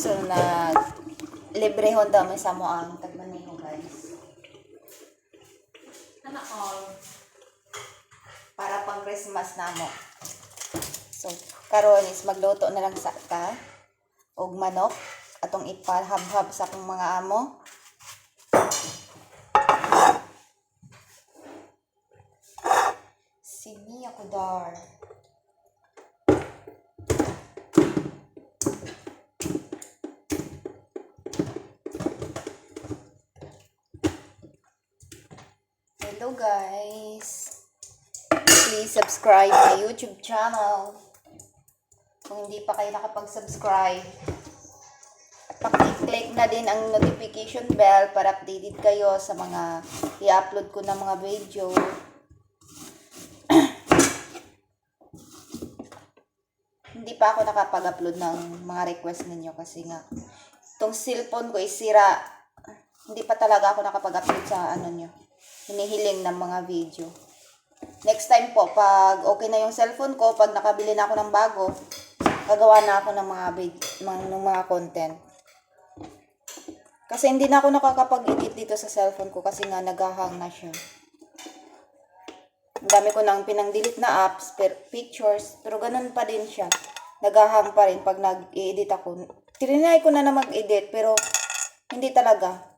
So, librehon daw may sa mo ang tagmaniho, guys. Ano all? Para pang Christmas na mo. So, karon is magluto na lang sa ka og manok atong ipalhabhab sa akong mga amo. Sini ako dar. Hello guys. Please subscribe my YouTube channel. Kung hindi pa kayo nakapag-subscribe, paki-click na din ang notification bell para updated kayo sa mga i-upload ko na mga video. Hindi pa ako nakapag-upload ng mga request ninyo kasi nga itong cellphone ko is sira. Hindi pa talaga ako nakapag-upload sa nyo, hinihiling ng mga video. Next time po, pag okay na yung cellphone ko, pag nakabili na ako ng bago, gagawa na ako ng mga content. Kasi hindi na ako nakakapag-edit dito sa cellphone ko kasi nga naghahang na siya. Ang dami ko nang pinang-delete na apps, pictures, pero ganun pa din siya. Naghahang pa rin pag nag-i-edit ako. Trinay ko na mag-edit, pero hindi talaga.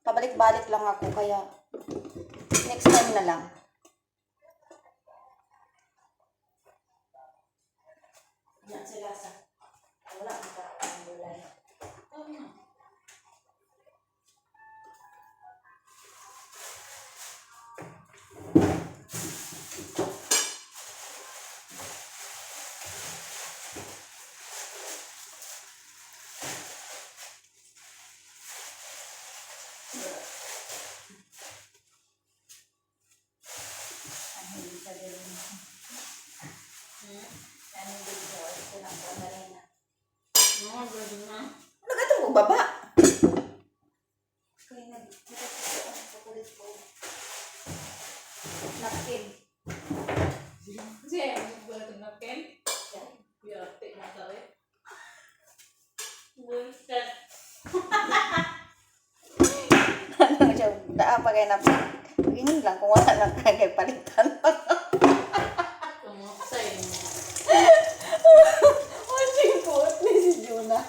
Pabalik-balik lang ako, kaya next time na lang. Yan sila sa wala ang gulay. Ano ka itong baba? Kaya nagkakita sa kulit ko. Napkin. Kasi ayaw mo ba itong napkin? Biyarte na tayo. Bullshit. Ano siya? Daan pa kayo napkin. Ganyan lang kung wala lang kayo palitan. Tumuksay mo. Watching po. At least si Juna.